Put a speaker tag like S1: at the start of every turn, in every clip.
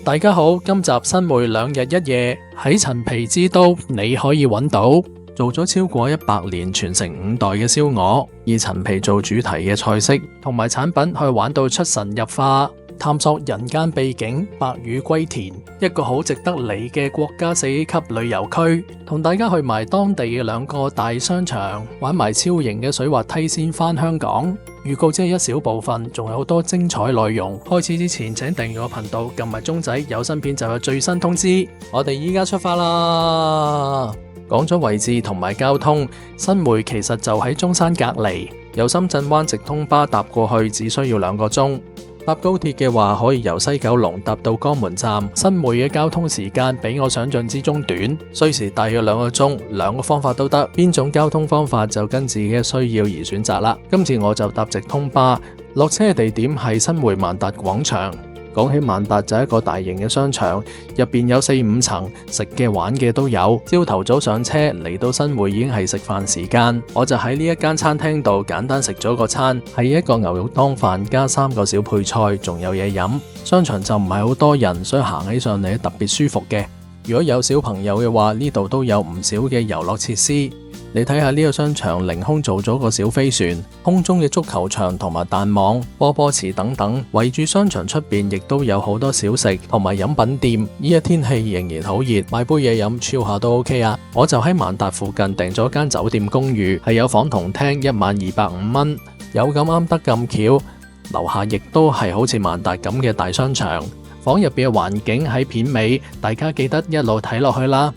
S1: 大家好，今集新梅2日1夜喺陳皮之都，你可以揾到做咗超過100年，傳承5代嘅燒鵝，以陳皮做主題嘅菜式同埋產品，可以玩到出神入化，探索人間秘境，百魚歸田，一個好值得嚟嘅國家4級旅遊區，同大家去埋當地嘅2個大商場，玩埋超型嘅水滑梯先返香港。預告只係一小部分，仲有好多精彩內容。開始之前請訂閱我頻道，撳埋鐘仔，有新片就有最新通知。我哋依家出發啦！講咗位置同埋交通，新梅其實就喺中山隔離，由深圳灣直通巴搭過去只需要2個鐘。搭高鐵嘅話，可以由西九龍搭到江門站。新梅嘅交通時間比我想象之中短，需時大約2個鐘，2個方法都得，邊種交通方法就跟自己嘅需要而選擇啦。今次我就搭直通巴，落車嘅地點係新梅萬達廣場。講起萬達就係一個大型嘅商場，入邊有4-5層，食嘅玩嘅都有。朝頭早上車嚟到新梅已經係食飯時間，我就喺呢一間餐廳度簡單食咗個餐，係一個牛肉湯飯加3個小配菜，仲有嘢飲。商場就唔係好多人，所以行起上嚟特別舒服嘅。如果有小朋友嘅話，呢度都有唔少嘅遊樂設施。你睇下呢個商場凌空做咗個小飛船，空中嘅足球場同埋彈網、波波池等等，圍住商場出邊亦都有好多小食同埋飲品店。依一天氣仍然好熱，買杯嘢飲超下都 OK 啊！我就喺萬達附近訂咗間酒店公寓，係有房同廳，1晚250蚊。有咁啱得咁巧，樓下亦都係好似萬達咁嘅大商場。房入邊嘅環境喺片尾，大家記得一路睇落去啦。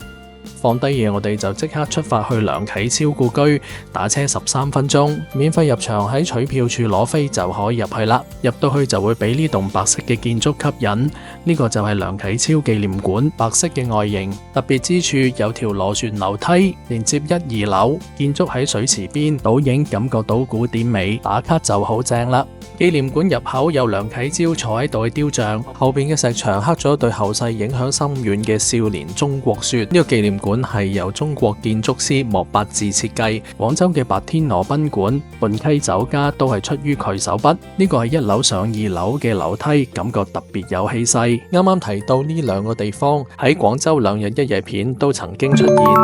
S1: 放低嘢，我哋就即刻出發去梁啟超故居，打車13分鐘，免費入場，喺取票處攞飛就可以入去啦。入到去就會俾呢棟白色嘅建築吸引，呢個就係梁啟超紀念館，白色嘅外形。特別之處有條螺旋樓梯連接1、2樓，建築喺水池邊，倒影感覺到古典美，打卡就好正啦。紀念館入口有梁啟超坐喺度嘅雕像，後邊嘅石牆刻咗對後世影響深遠嘅少年中國說。呢個紀念館係由中國建築師莫八字設計，廣州嘅白天鵝賓館、泮溪酒家都係出於佢手筆。呢個係1樓上2樓嘅樓梯，感覺特別有氣勢。啱啱提到呢2個地方喺廣州2日1夜片都曾經出現，如果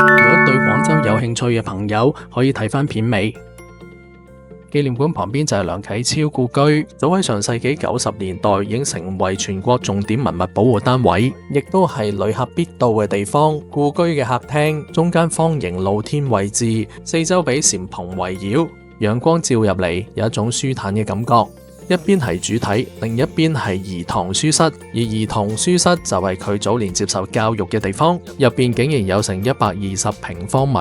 S1: 對廣州有興趣嘅朋友可以睇翻片尾。紀念館旁邊就係梁啟超故居，早喺上世紀90年代已經成為全國重點文物保護單位，亦都係旅客必到嘅地方。故居嘅客廳中間方形露天位置，四周俾禪篷圍繞，陽光照入嚟，有一種舒坦嘅感覺。一邊係主體，另一邊係兒童書室，而兒童書室就係佢早年接受教育嘅地方。入邊竟然有成120平方米，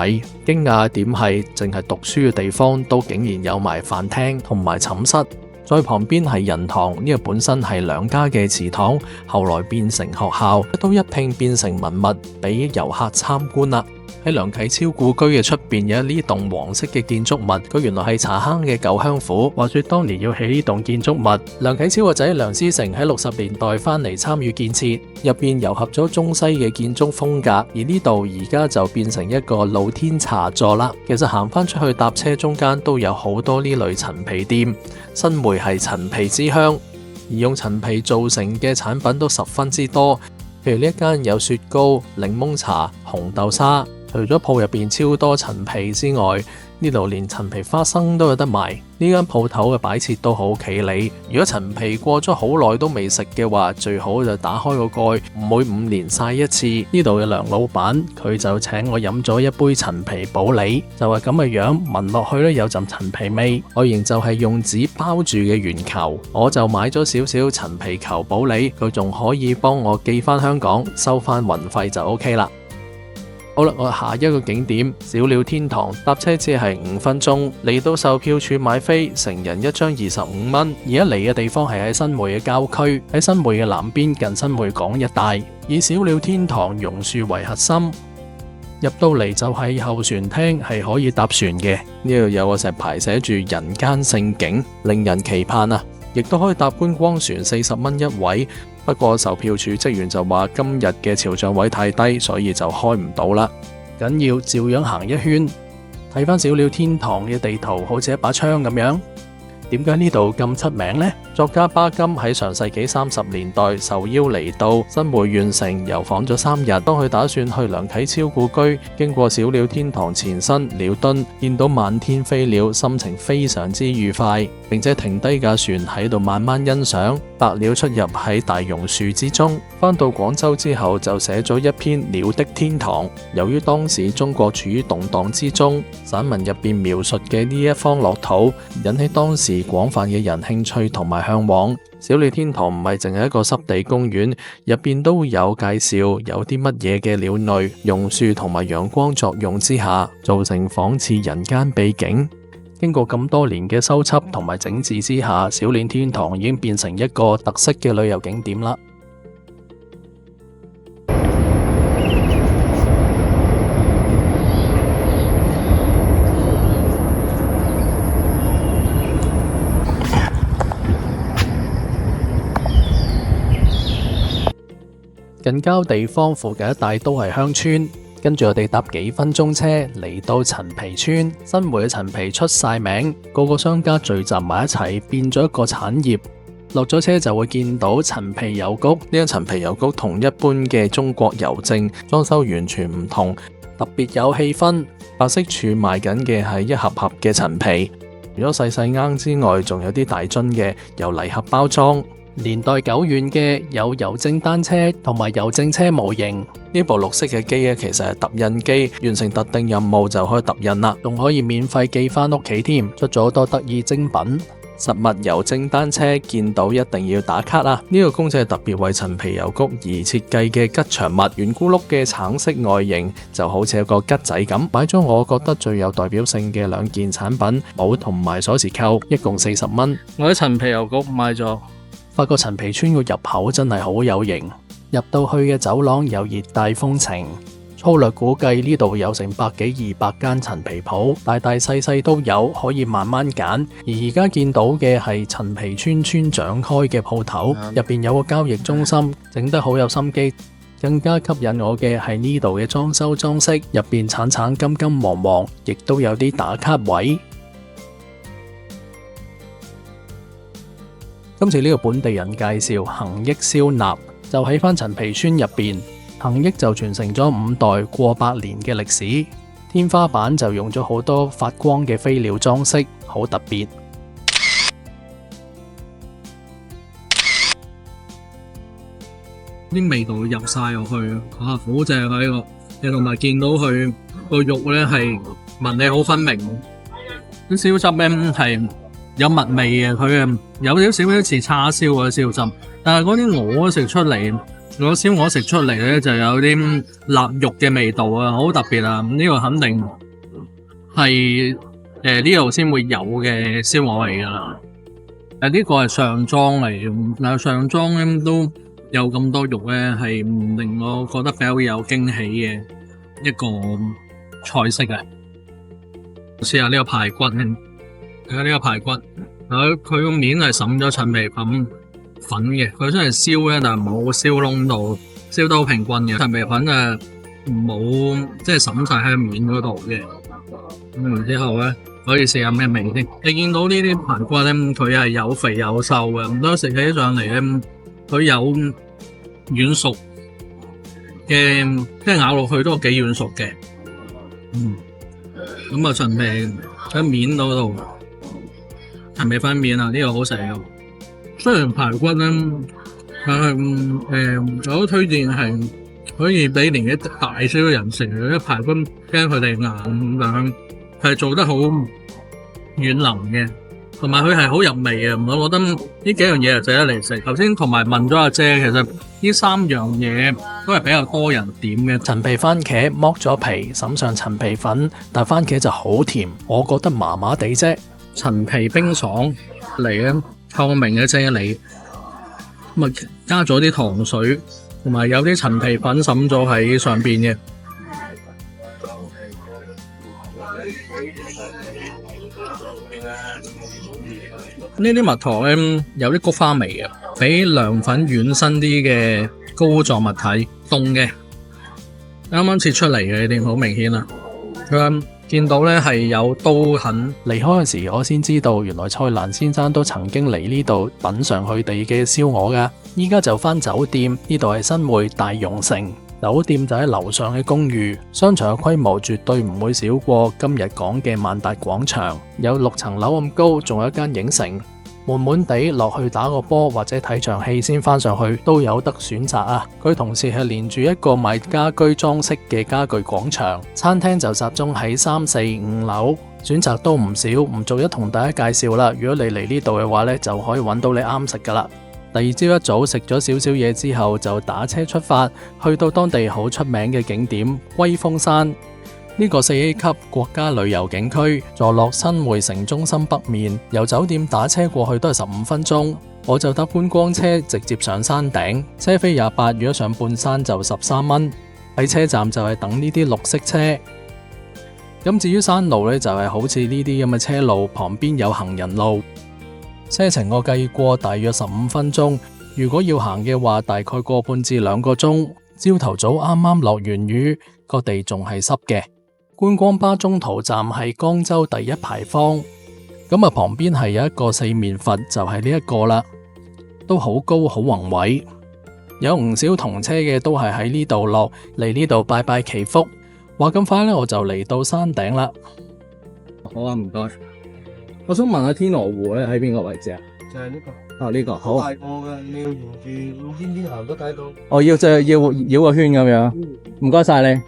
S1: 驚訝嘅點係淨係讀書嘅地方都竟然有埋飯廳同埋寢室。再旁邊係人堂，呢個本身係梁家嘅祠堂，後來變成學校，都一併變成文物俾遊客參觀啦。喺梁啟超故居嘅出邊有呢棟黃色嘅建築物，佢原來係茶坑嘅舊鄉府。話說當年要起呢棟建築物，梁啟超個仔梁思成喺60年代翻嚟參與建設，入邊糅合咗中西嘅建築風格，而呢度而家就變成一個露天茶座啦。其實行翻出去搭車中間都有好多呢類陳皮店，新梅係陳皮之鄉，而用陳皮做成嘅產品都十分之多，譬如呢一間有雪糕、檸檬茶、紅豆沙。除咗鋪入邊超多陳皮之外，呢度連陳皮花生都有得賣。呢間鋪頭嘅擺設都好企理。如果陳皮過咗好耐都未食嘅話，最好就打開個蓋，每5年曬一次。呢度嘅梁老闆佢就請我飲咗一杯陳皮普洱，就係咁嘅樣，聞落去咧有陣陳皮味。外形就係用紙包住嘅圓球，我就買咗少少陳皮球普洱，佢仲可以幫我寄翻香港，收翻運費就 OK 啦。好啦，我下一個景點小鳥天堂，搭車只係5分鐘，嚟到售票處買飛，成人1張25蚊。而家嚟嘅地方係喺新梅嘅郊區，喺新梅嘅南邊近新梅港一帶，以小鳥天堂榕樹為核心。入到嚟就係候船廳，係可以搭船嘅。呢度有個石牌寫住人間勝景，令人期盼啊！亦都可以搭觀光船，40蚊一位。不過售票處職員就話今日嘅潮漲位太低，所以就開唔到啦。緊要照樣行一圈，睇翻小鳥天堂嘅地圖，好似一把槍咁樣。點解呢度咁出名呢？作家巴金喺上世紀30年代受邀嚟到新會縣城遊訪咗3日，當佢打算去梁啟超故居，經過小鳥天堂前身鳥墩，見到漫天飛鳥，心情非常之愉快，並且停低架船喺度慢慢欣賞白鳥出入喺大榕樹之中。返到廣州之後就寫咗一篇《鳥的天堂》。由於當時中國處於動盪之中，散文入邊描述嘅呢一方樂土引起當時廣泛嘅人興趣同埋向往。小鳥天堂唔係淨係一個濕地公園，入邊都會有介紹有啲乜嘢嘅鳥類，榕樹同埋陽光作用之下，造成仿似人間秘境。經過咁多年嘅修葺同埋整治之下，小鳥天堂已經變成一個特色嘅旅遊景點啦。近郊地方附近一帶都係鄉村，跟住我哋搭幾分鐘車嚟到陳皮村。新會嘅陳皮出晒名，個個商家聚集埋一齊，變咗一個產業。落咗車就會見到陳皮郵局，呢間陳皮郵局同一般嘅中國郵政裝修完全唔同，特別有氣氛。白色處賣緊嘅係一盒盒嘅陳皮，除咗細細罌之外，仲有啲大樽嘅由禮盒包裝。年代久遠嘅有郵政單車同埋郵政車模型。呢部綠色嘅機咧，其實係揼印機，完成特定任務就可以揼印啦，仲可以免費寄翻屋企添。出咗好多得意精品。實物郵政單車見到一定要打卡啦！呢個公仔係特別為陳皮郵局而設計嘅吉祥物，圓咕碌嘅橙色外形就好似一個吉仔咁。買咗我覺得最有代表性嘅2件產品，帽同埋鎖匙扣，一共40蚊。我喺陳皮郵局買咗。發覺陳皮村個入口真係好有型，入到去嘅走廊有熱帶風情。粗略估計呢度有成100幾200間陳皮鋪，大大細細都有，可以慢慢揀。而家見到嘅係陳皮村村長開嘅鋪頭，入邊有個交易中心，整得好有心機。更加吸引我嘅係呢度嘅裝修裝飾，入邊橙橙金金黃黃，亦都有啲打卡位。今次呢個本地人介紹恒益燒臘，就喺返陳皮村入邊。恒益就傳承咗5代過百年嘅歷史，天花板就用咗好多發光嘅飛鳥裝飾，好特別。啲味道入晒落去，好正啊！呢個你同埋見到佢個肉咧係紋理好分明，啲燒汁咧係有蜜味嘅，佢有少少似叉燒嘅燒汁，但係嗰啲鵝食出嚟，嗰燒鵝食出嚟咧就有啲臘肉嘅味道啊，好特別啊！呢個肯定係呢度先會有嘅燒鵝嚟噶啦。呢個係上裝嚟嘅，但係上裝咧都有咁多肉咧，係令我覺得比較有驚喜嘅一個菜式啊！試下呢個排骨先。睇下呢個排骨，佢個面係滲咗陳皮粉嘅，佢真係燒咧，但係冇燒燶到，燒得好平均嘅。陳皮粉冇即係滲晒喺面嗰度嘅。咁然之後咧，可以試下咩味先。你見到呢啲排骨咧，佢係有肥有瘦嘅，咁多食起上嚟咧，佢有軟熟嘅，即係咬落去都幾軟熟嘅。咁啊陳皮喺面嗰度。陳皮粉面啊，呢個好食啊！雖然排骨咧，但係我都推薦係可以俾年紀大少嘅人食嘅，啲排骨驚佢哋硬，但係係做得好軟腍嘅，同埋佢係好入味嘅。我覺得呢幾樣嘢係值得嚟食。頭先同埋問咗阿姐，其實呢3樣嘢都係比較多人點嘅。陳皮番茄剝咗皮，滲上陳皮粉，但番茄就好甜，我覺得麻麻地啫。陳皮冰爽嚟嘅透明嘅啫喱，咁啊加咗啲糖水，同埋有啲陳皮粉滲咗喺上邊嘅。呢啲蜜糖咧有啲菊花味嘅，比涼粉軟身啲嘅膏狀物體，凍嘅，啱啱切出嚟嘅，你哋好明顯啦。佢見到呢係有刀痕。離開嘅時，我先知道原來蔡瀾先生都曾經嚟呢度品嘗佢哋嘅燒鵝噶。依家就返酒店，呢度係新會大榕城酒店，就喺樓上嘅公寓。商場嘅規模絕對唔會少過今日講嘅萬達廣場，有6層樓咁高，仲有一間影城。悶悶地落去打個波或者睇場戲先返上去都有得選擇啊！佢同時係連住一個賣家居裝飾嘅家具廣場，餐廳就集中喺3、4、5樓，選擇都唔少，唔逐一同大家介紹啦。如果你嚟呢度嘅話呢，就可以揾到你啱食噶啦。第二朝一早食咗少少嘢之後，就打車出發，去到當地好出名嘅景點龜峰山。呢個4A 級國家旅遊景區坐落新會城中心北面，由酒店打車過去都係15分鐘。我就搭觀光車直接上山頂，車費28，如果上半山就13蚊。喺車站就係等呢啲綠色車。咁至於山路呢，就係好似呢啲咁嘅車路，旁邊有行人路。車程我計過大約15分鐘，如果要行嘅話，大概個半至2個鐘。朝頭早啱啱落完雨，個地仲係濕嘅。觀光巴中途站係江州第一牌坊，咁旁邊係有一個四面佛，就係呢一個啦，都好高好宏偉。有唔少同車嘅都係喺呢度落嚟呢度拜拜祈福。話咁快呢，我就嚟到山頂啦。好啊，唔該。我想問下天鵝湖咧喺邊個位置啊？
S2: 就係呢個。
S1: 呢個好
S2: 大個嘅，你要沿住路邊邊行都睇到。
S1: 我要繞個圈咁樣。唔該晒你。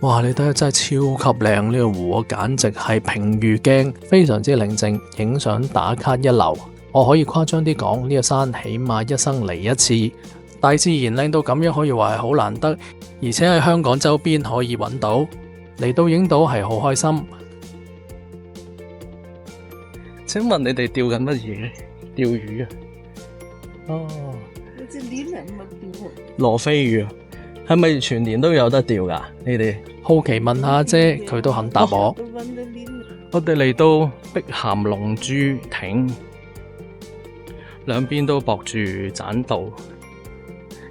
S1: 哇！你睇下真係超級靚，呢個湖，我簡直係平如鏡，非常之寧靜，影相打卡一流。我可以誇張啲講，呢個山起碼一生嚟一次。大自然靚到咁樣，可以話係好難得，而且喺香港周邊可以揾到，嚟到影到係好開心。請問你哋釣緊乜嘢？釣魚啊？哦，
S2: 隻鏈係乜釣啊？
S1: 羅非魚啊？係咪全年都有得釣噶？你哋好奇問下啫，佢都肯答我。我哋嚟到碧咸龍珠艇，兩邊都駁住棧道。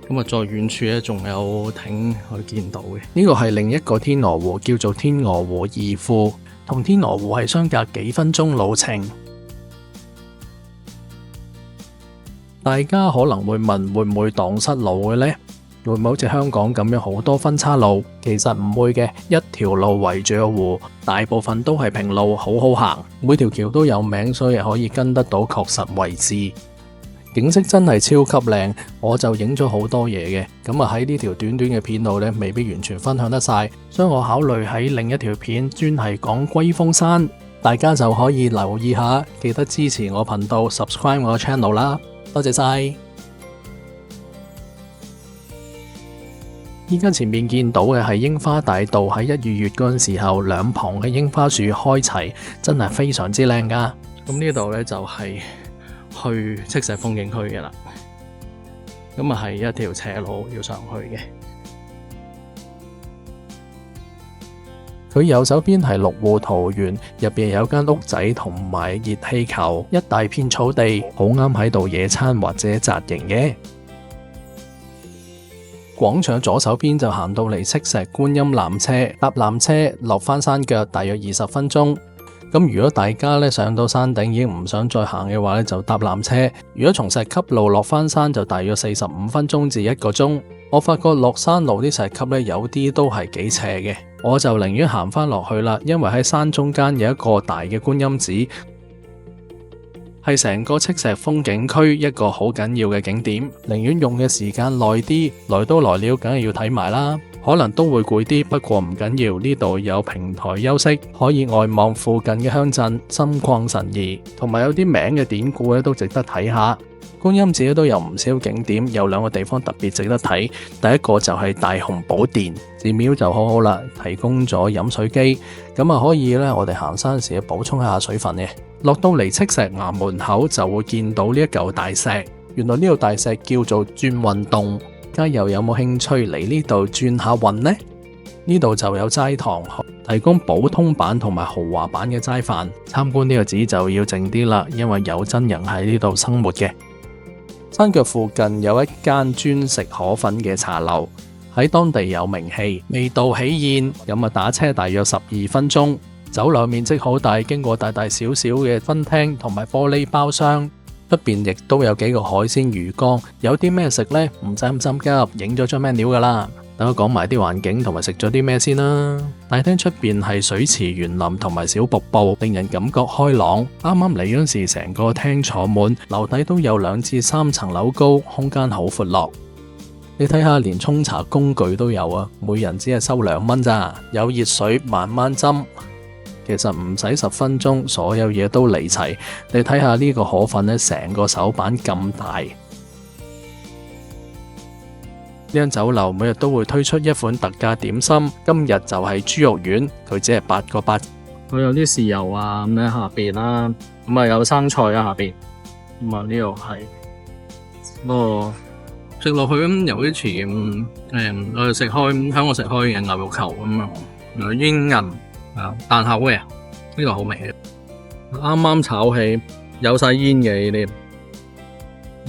S1: 咁啊，在遠處咧仲有艇可以見到嘅。呢個係另一個天鵝湖，叫做天鵝湖二副，同天鵝湖係相隔幾分鐘路程。大家可能會問，會唔會蕩失路嘅呢？會唔會好似香港咁樣好多分岔路？其實唔會嘅，一條路圍住個湖，大部分都係平路，好好行。每條橋都有名，所以可以跟得到確實位置。景色真係超級靚，我就影咗好多嘢嘅。咁啊喺呢條短短嘅片度呢，未必完全分享得晒，所以我考慮喺另一條片專係講龜峰山，大家就可以留意下，記得支持我頻道 ，subscribe 我嘅 channel 啦，多謝晒。依家前面見到嘅係櫻花大道，喺1、2月嗰陣時候，兩旁嘅櫻花樹開齊，真係非常之靚噶。咁呢度呢，就係去赤石風景區嘅啦。咁啊係一條斜路要上去嘅。佢右手邊係綠湖桃園，入邊有間屋仔同埋熱氣球，一大片草地，好啱喺度野餐或者紮營嘅。廣場左手邊就行到嚟赤石觀音纜車，搭纜車落返山腳，大約20分鐘。咁如果大家咧上到山頂已經唔想再行嘅話咧，就搭纜車。如果從石級路落返山就大約45分鐘至1個鐘。我發覺落山路啲石級咧有啲都係幾斜嘅，我就寧願行返落去啦，因為喺山中間有一個大嘅觀音寺，係成個赤石風景區一個好緊要嘅景點，寧願用嘅時間耐啲，來都來了，梗係要睇埋啦。可能都會攰啲，不過唔緊要，呢度有平台休息，可以外望附近嘅鄉鎮，心曠神怡，同埋有啲名嘅典故咧都值得睇下。觀音寺都有唔少景點，有2個地方特別值得睇。第一個就係大雄寶殿，寺廟就好好啦，提供咗飲水機，咁啊可以咧我哋行山時補充一下水分嘅。落到嚟赤石岩門口就會見到呢一嚿大石，原來呢個大石叫做轉運洞。大家又有冇興趣嚟呢度轉下運呢？呢度就有齋堂，提供普通版同埋豪華版嘅齋飯。參觀呢個寺就要靜啲啦，因為有真人喺呢度生活嘅。山腳附近有一間專食河粉嘅茶樓，喺當地有名氣，味道喜宴，咁打車大約12分鐘。酒樓面積好大，經過大大小小嘅分廳同埋玻璃包廂，出邊亦都有幾個海鮮魚缸。有啲咩食呢？唔使咁心急，影咗張 menu 噶啦。等我講埋啲環境同埋食咗啲咩先啦。大廳出邊係水池園林同埋小瀑布，令人感覺開朗。啱啱嚟嗰陣時，成個廳坐滿，樓底都有2至3層樓高，空間好闊落。你睇下，連沖茶工具都有啊，每人只係收2蚊咋，有熱水慢慢斟。其實唔使10分鐘，所有嘢都嚟齊。你睇下呢個河粉呢，成個手板咁大。呢間酒樓每日都會推出一款特價點心，今日就係豬肉丸，佢只係8個8。佢有啲豉油啊咁喺下邊啦，咁啊有生菜啊下邊，咁啊呢度係，食落去咁有啲似我哋食開香港食開嘅牛肉球咁啊，煙韌。彈口嘅，呢個好味嘅，啱啱炒起，有晒煙嘅呢啲，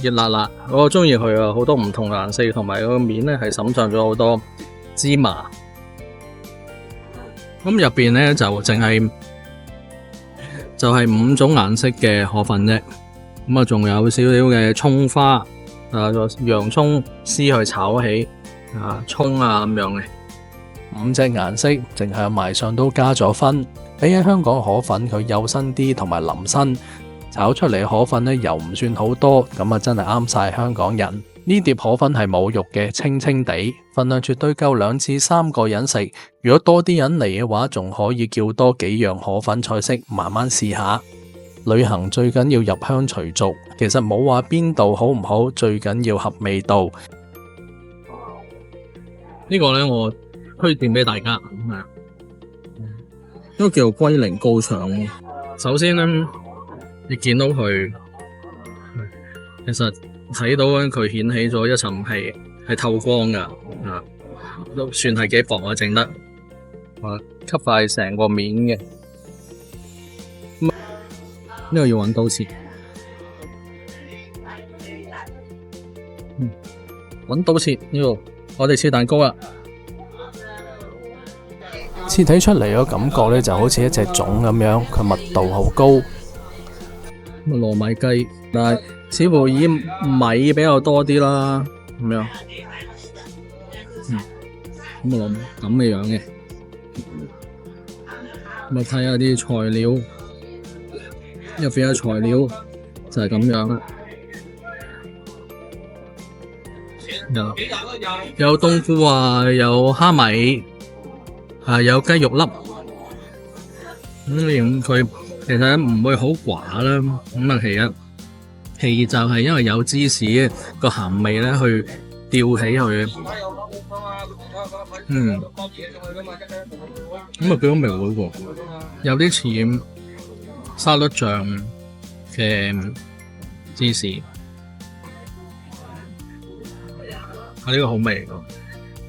S1: 熱辣辣，我中意佢啊，好多唔同嘅顏色，同埋個面咧係滲上咗好多芝麻，咁入邊咧就淨係5種顏色嘅河粉啫，咁啊仲有少少嘅蔥花，洋蔥絲去炒起，蔥啊咁樣嘅。5隻顏色，淨係賣相都加咗分。比起香港河粉，佢幼身啲同埋腍身，炒出嚟河粉呢又唔算好多，咁啊真係啱晒香港人。呢碟河粉係冇肉嘅，清清地，份量絕對夠2至3個人食。如果多啲人嚟嘅話，仲可以叫多幾樣河粉菜式，慢慢試下。旅行最緊要入鄉隨俗，其實冇話邊度好唔好，最緊要合味道。呢個呢我推薦俾大家，呢個叫做龜苓膏腸。首先呢，你見到佢，其實睇到佢掀起咗一層皮，係透光噶，都算係幾薄啊，整得，吸晒成個面嘅。呢個要揾刀切，揾刀切呢個，我哋切蛋糕啦。切體出嚟嘅感覺咧，就好似一隻粽咁樣，佢密度好高。糯米雞，但係似乎以米比較多啲啦，咁樣。咁啊咁嘅樣嘅。咁啊睇下啲材料，入邊嘅材料就係咁樣啦。有冬菇啊，有蝦米。有雞肉粒，咁佢其實唔會好寡啦。咁啊，其二就係因為有芝士個鹹味咧，去吊起佢。咁啊幾好味喎，有啲似沙律醬嘅芝士，呢個好味㗎。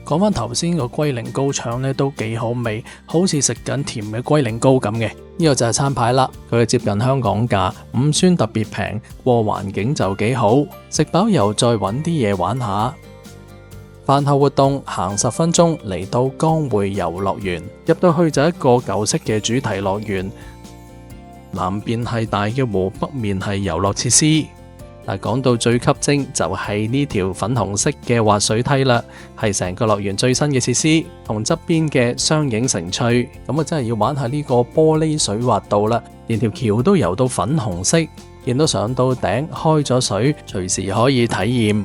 S1: 講翻頭先個龜苓膏腸咧都幾好味，好似食緊甜嘅龜苓膏咁嘅。呢個就係餐牌啦，佢係接近香港價，5酸特別平，過環境就幾好。食飽又再揾啲嘢玩下。飯後活動行10分鐘嚟到江匯遊樂園，入到去就一個舊式嘅主題樂園，南邊係大嘅湖，北面係遊樂設施。講到最吸睛就係呢條粉紅色嘅滑水梯啦，係成個樂園最新嘅設施，同側邊嘅相映成趣。咁啊真係要玩下呢個玻璃水滑道啦，連條橋都游到粉紅色，見到上到頂開咗水，隨時可以體驗。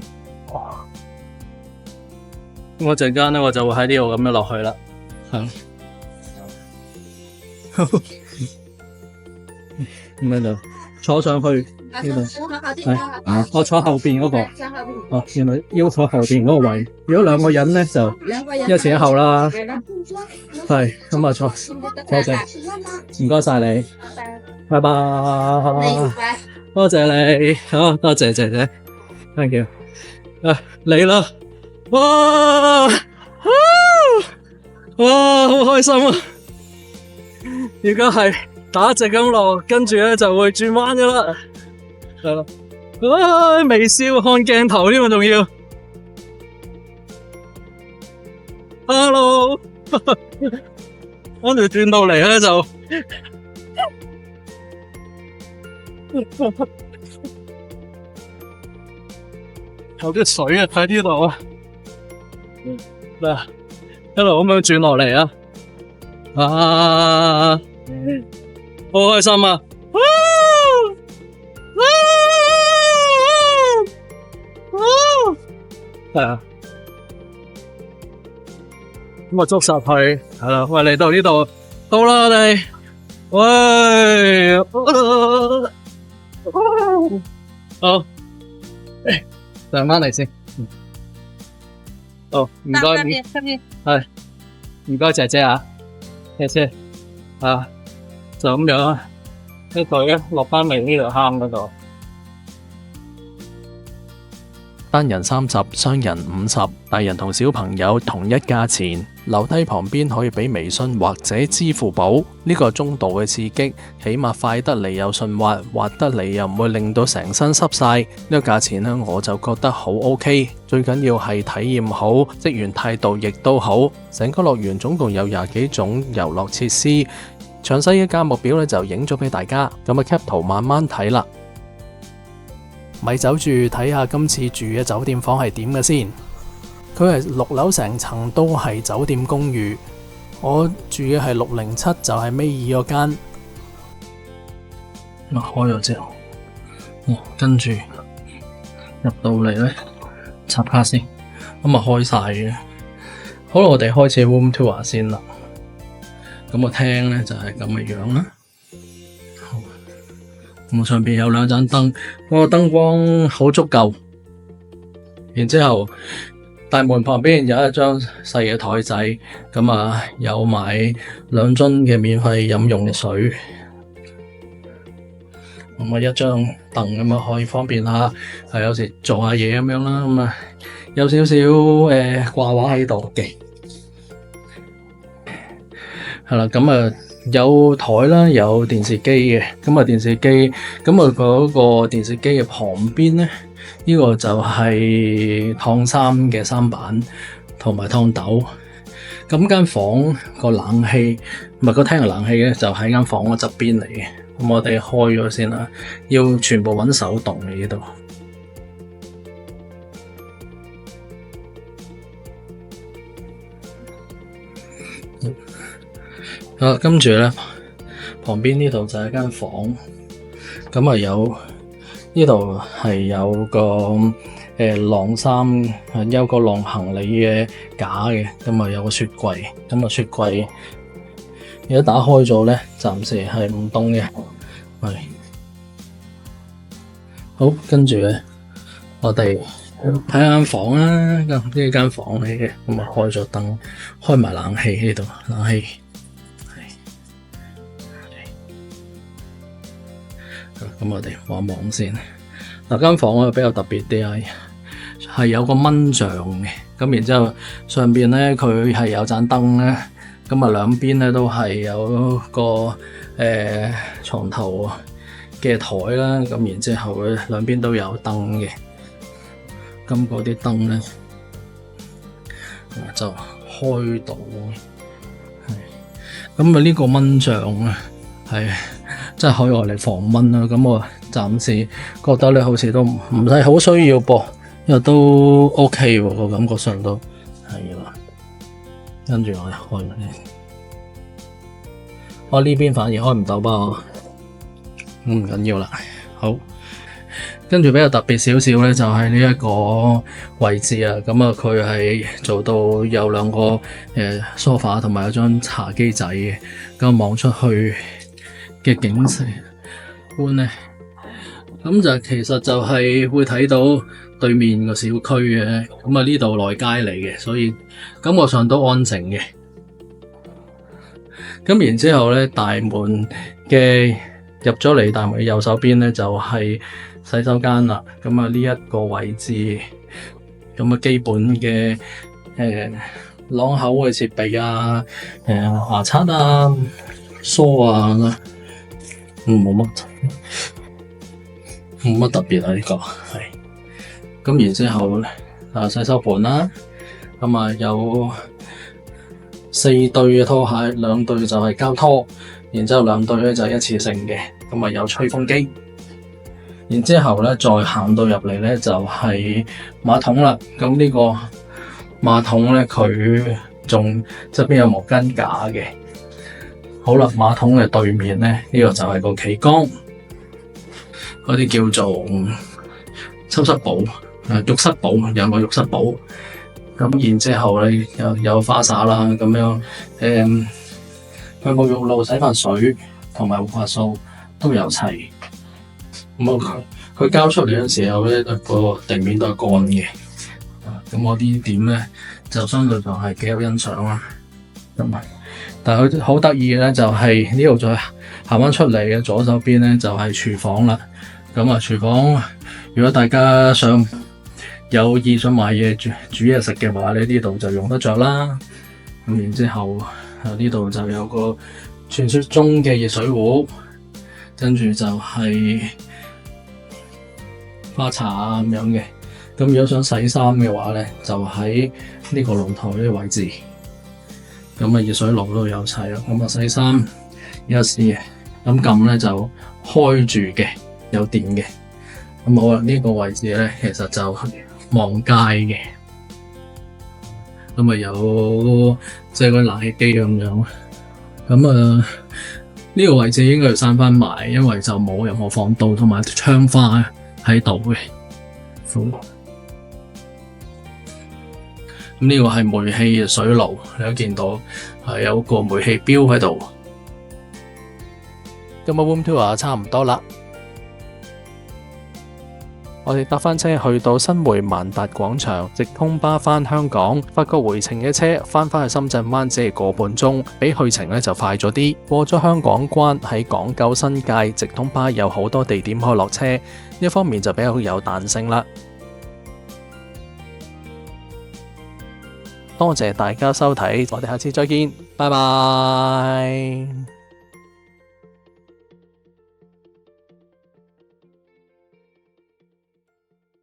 S1: 我陣間呢，我就會喺呢度咁樣落去啦，咁樣就坐上去。我坐後邊嗰個，原來要坐後邊嗰個位。如果2個人咧，就一前一後啦。係咁啊，坐，多謝，唔該晒你，拜拜，多謝你，好多謝姐姐 ，thank you。嚟啦，哇，好開心啊！而家係打直咁落，跟住咧就會轉彎噶啦。係咯，微笑看鏡頭添啊，仲要。Hello，跟住轉到嚟咧就有啲水啊，喺呢度啊，嗱，一路咁樣轉落嚟啊，好開心啊！係啊，咁啊捉實佢，係啦，喂，嚟到呢度，到啦我哋，喂，好，上返嚟先，好，唔該，係，唔該姐姐啊，姐姐，啊，就咁樣啊，啲水咧落返嚟呢條坑嗰度。單人30，雙人50，大人同小朋友同一價錢。樓梯旁邊可以俾微信或者支付寶，呢個中度嘅刺激，起碼快得嚟又順滑，滑得嚟又唔會令到成身濕晒。呢個價錢呢，我就覺得好 OK。最緊要係體驗好，職員態度亦都好。成個樂園總共有20幾種遊樂設施，詳細嘅價目表呢就影咗俾大家，咁啊 cap 圖慢慢睇啦。咪走住，睇下今次住嘅酒店房係點嘅先。佢係6樓，成層都係酒店公寓。我住嘅係607，就係尾2嗰間。咁開咗之後，跟住入到嚟咧，插卡先。咁啊開晒嘅。好啦，我哋開始 room tour 先啦。咁個廳咧就係咁嘅樣啦。咁上邊有2盞燈，個燈光好足夠。然之後大門旁邊有一張細嘅台仔，咁啊有埋2樽嘅免費飲用嘅水。咁啊一張凳咁啊可以方便下，有時做下嘢咁樣啦。咁啊有少少掛畫喺度嘅，係啦。咁啊有台啦，有電視機嘅。咁啊電視機，咁啊嗰個電視機嘅旁邊咧，呢個就係燙衫嘅衫板同埋燙斗。咁間房個冷氣，唔係個廳嘅冷氣咧，就喺間房嘅側邊嚟嘅。咁我哋開咗先啦，要全部揾手動嘅呢度。跟住咧，旁邊呢度就係間房，咁啊有呢度係有個晾衫，有個晾行李嘅架嘅，咁啊有個雪櫃，咁啊雪櫃而家打開咗咧，暫時係唔凍嘅，係好。跟住咧，我哋睇下間房啦，呢間房嚟嘅，咁啊開咗燈，開埋冷氣呢度，冷氣。咁我哋望一望先。嗱，間房咧比較特別啲，係有個蚊帳嘅。咁然之後上邊咧佢係有盞燈咧，咁啊兩邊咧都係有個床頭嘅台啦。咁然之後咧兩邊都有燈嘅。咁嗰啲燈咧就開到。咁啊呢個蚊帳啊係。真係可以用嚟防蚊啦，咁我暫時覺得咧，好似都唔係好需要噃，因為都 OK 喎，個感覺上都係啦。跟住我開呢，我呢邊反而開唔到噃，唔緊要啦。好，跟住比較特別少少咧，就係呢一個位置啊。咁啊，佢係做到有2個梳化同埋有張茶几仔嘅，咁望出去嘅景色觀咧，咁就其實就係會睇到對面個小區嘅，咁啊呢度內街嚟嘅，所以感覺上都安靜嘅。咁然之後咧，大門嘅入咗嚟，大門嘅右手邊咧就係洗手間啦。咁啊呢一個位置，咁啊基本嘅朗口嘅設備啊，牙刷啊、梳啊。冇乜，冇乜特別啊呢個係。咁然之後咧洗手盆啦，咁啊有4對嘅拖鞋，2對就係膠拖，然之後2對咧就係一次性嘅，咁啊有吹風機。然之後咧再行到入嚟咧就係馬桶啦。咁呢個馬桶咧佢仲側邊有毛巾架嘅。好啦，馬桶嘅對面咧呢個就係個企缸，嗰啲叫做抽濕寶。浴室寶，有個浴室寶，咁然之後咧有花灑啦，咁樣佢沐浴露、洗髮水同埋護髮素都有齊。咁佢交出嚟嘅時候咧，個地面都係乾嘅。咁我呢點咧就相對就係幾有欣賞啦。咁但係佢好得意嘅咧，就係呢度再行翻出嚟嘅左手邊咧就係廚房啦。咁啊，廚房如果大家有意想買嘢煮嘢食嘅話咧，呢度就用得着啦。咁然之後呢度就有個傳說中嘅熱水壺，跟住就係花茶啊咁樣嘅。咁如果想洗衫嘅話咧，就喺呢個露台呢個位置。咁啊，熱水爐都有齊啦。咁啊，洗衫有時咁撳咧就開住嘅，有電嘅。咁好啦，呢個位置咧其實就望街嘅。咁啊有即係個冷氣機咁樣。咁呢個位置應該要閂翻埋，因為就冇任何防盜同埋窗花喺度嘅。咁呢個係煤氣嘅水爐，你都見到係有個煤氣錶喺度。今日 room tour 差唔多啦，我哋搭翻車去到新會萬達廣場，直通巴翻香港。發覺回程嘅車翻去深圳灣只係個半鐘，比去程咧就快咗啲。過咗香港關，喺港九新界直通巴有好多地點可以落車，一方面就比較有彈性啦。多謝大家收睇，我哋下次再見，拜拜。